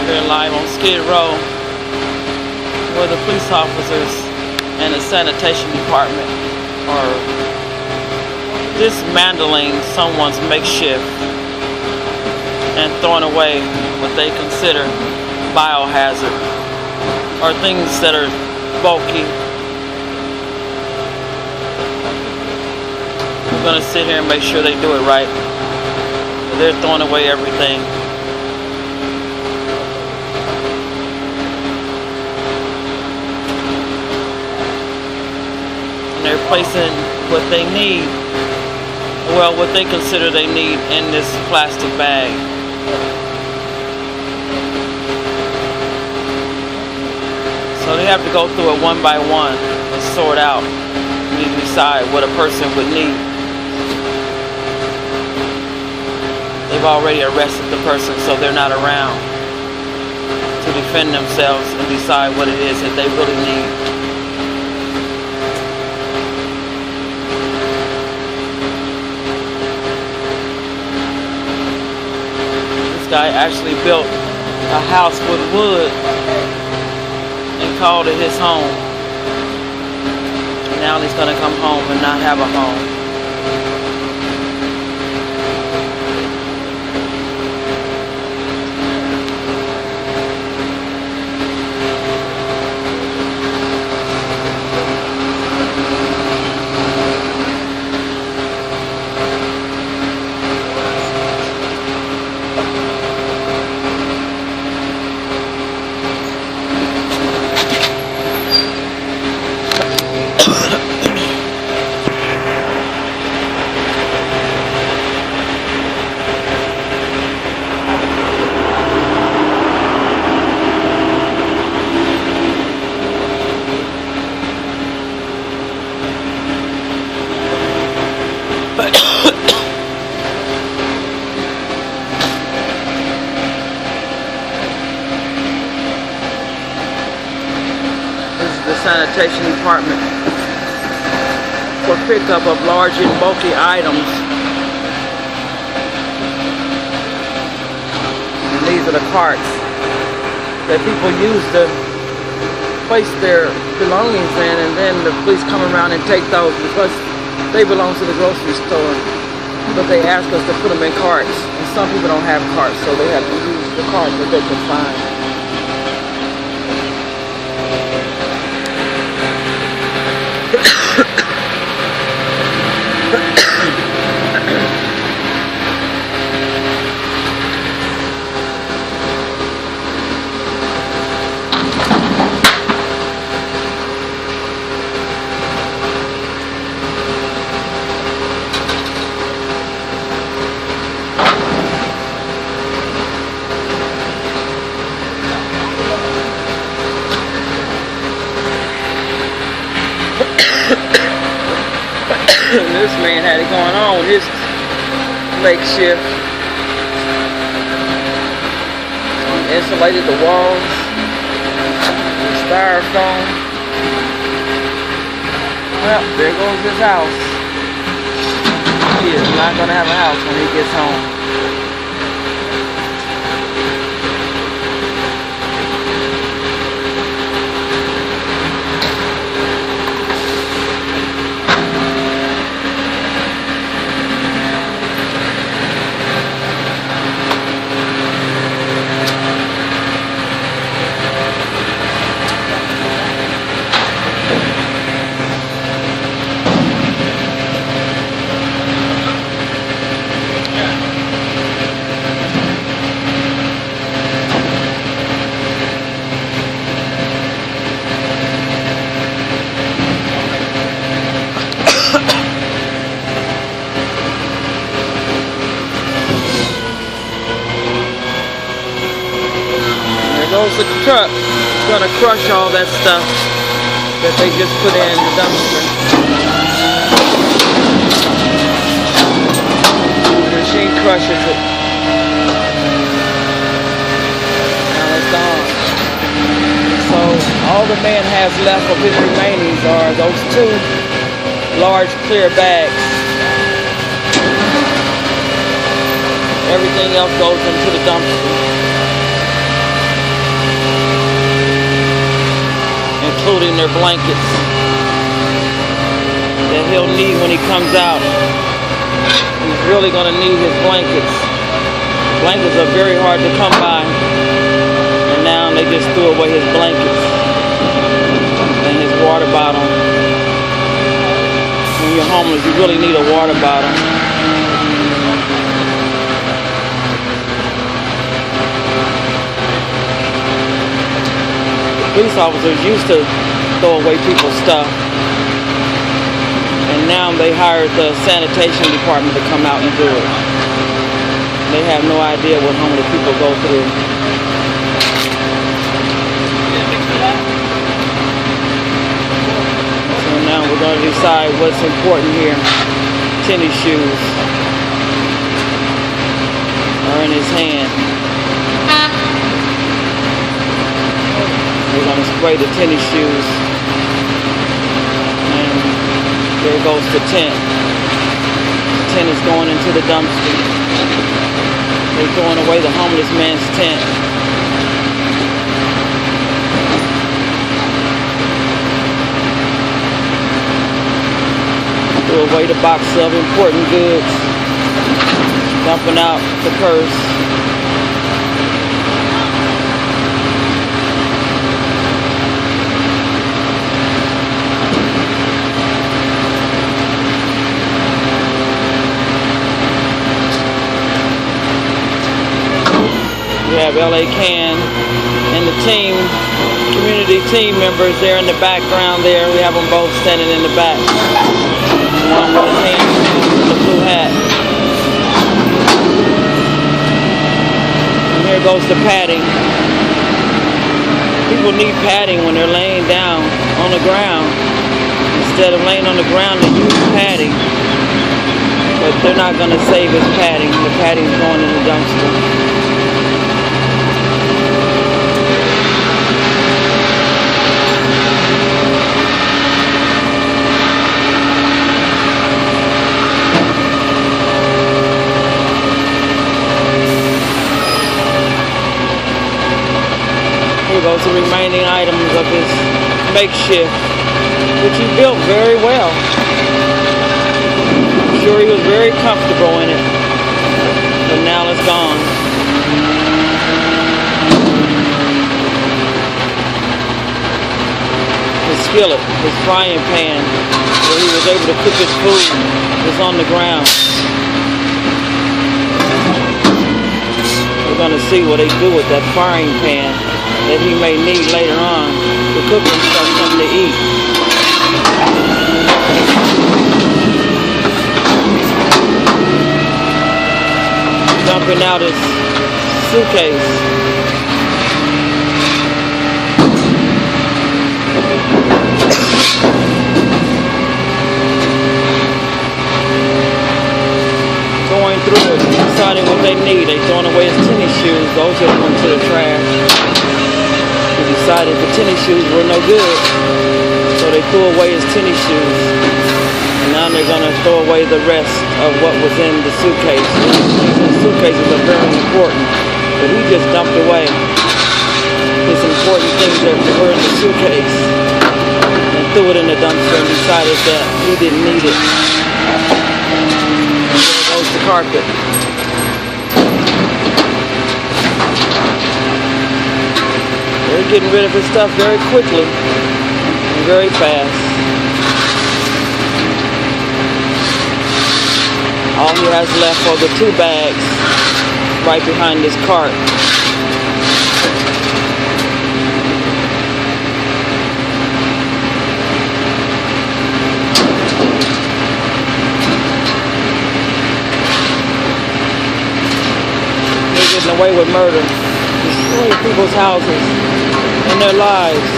We're live on Skid Row, where the police officers and the sanitation department are dismantling someone's makeshift and throwing away what they consider biohazard or things that are bulky. We're going to sit here and make sure they do it right. They're throwing away everything. And they're placing what they need, well, what they consider they need in this plastic bag. So they have to go through it one by one and sort out and decide what a person would need. They've already arrested the person, so they're not around to defend themselves and decide what it is that they really need. This guy actually built a house with wood and called it his home. And now he's going to come home and not have a home. Sanitation department for pickup of large and bulky items. And these are the carts that people use to place their belongings in, and then the police come around and take those because they belong to the grocery store. But they ask us to put them in carts, and some people don't have carts, so they have to use the cart that they can find. This man had it going on with his makeshift. He insulated the walls with styrofoam. Well, there goes his house. He is not going to have a house when he gets home. Goes the truck. It's going to crush all that stuff that they just put in the dumpster. The machine crushes it. Now it's gone. So all the man has left of his remainings are those two large clear bags. Everything else goes into the dumpster. including their blankets that he'll need when he comes out. He's really going to need his blankets. Blankets are very hard to come by, and now they just threw away his blankets and his water bottle. When you're homeless, you really need a water bottle. Police officers used to throw away people's stuff, and now they hired the sanitation department to come out and do it. They have no idea what homeless people go through. So now we're going to decide what's important here. Tennis shoes are in his hand. We're going to spray the tennis shoes, and there goes the tent. The tent is going into the dumpster. They're throwing away the homeless man's tent. Threw away the box of important goods, dumping out the purse. We have LA Can and the team, community team members there in the background there. We have them both standing in the back. One with his hand in the blue hat. And here goes the padding. People need padding when they're laying down on the ground. Instead of laying on the ground, they use padding. But they're not going to save his padding. The padding's going in the dumpster. Here goes the remaining items of his makeshift, which he built very well. I'm sure he was very comfortable in it, but now it's gone. His skillet, his frying pan, where he was able to cook his food, is on the ground. We're going to see what they do with that frying pan that he may need later on to cook himself something to eat. Dumping out his suitcase. Going through it, deciding what they need. They throwing away his tennis shoes. Those just went to the trash. He decided the tennis shoes were no good, so they threw away his tennis shoes. And now they're going to throw away the rest of what was in the suitcase. These suitcases are very important, but he just dumped away his important things that were in the suitcase and threw it in the dumpster and decided that he didn't need it. And there goes the carpet. They're getting rid of his stuff very quickly and very fast. All he has left are the 2 bags right behind this cart. They're getting away with murder, destroying people's houses and their lives.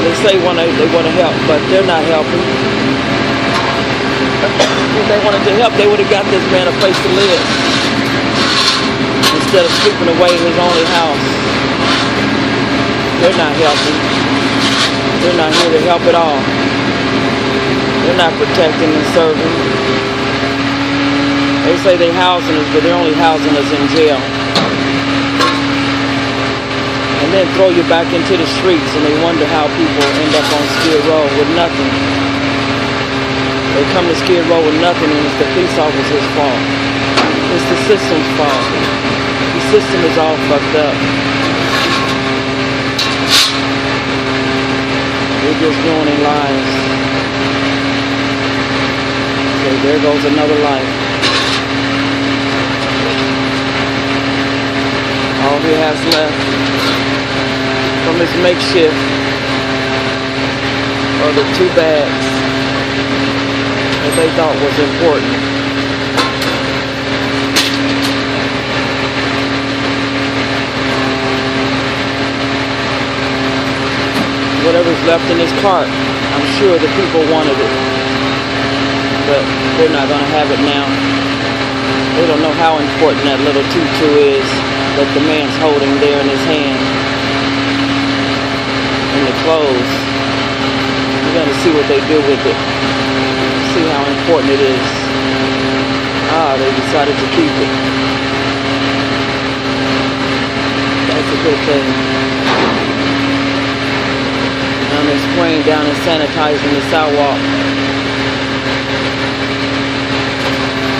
They say they want to help, but they're not helping. If they wanted to help, they would have got this man a place to live instead of sweeping away his only house. They're not helping. They're not here to help at all. They're not protecting and serving. They say they're housing us, but they're only housing us in jail. And and then throw you back into the streets, and they wonder how people end up on Skid Row with nothing. They come to Skid Row with nothing, and it's the police officer's fault. It's the system's fault. The system is all fucked up. They're just ruining lives. Okay, there goes another life. All he has left from his makeshift are the 2 bags that they thought was important. Whatever's left in his cart, I'm sure the people wanted it, but they're not going to have it now. They don't know how important that little tutu is that the man's holding there in his hand. And the clothes. We're going to see what they do with it. See how important it is. Ah, they decided to keep it. That's a good thing. Now they're spraying down and sanitizing the sidewalk.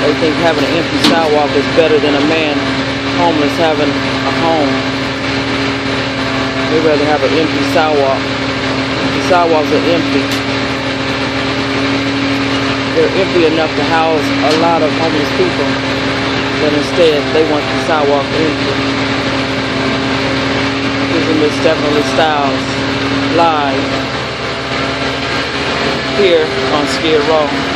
They think having an empty sidewalk is better than a man homeless having a home. They'd rather have an empty sidewalk. The sidewalks are empty. They're empty enough to house a lot of homeless people, but instead they want the sidewalk empty. Using Miss Stephanie Styles live here on Skid Row.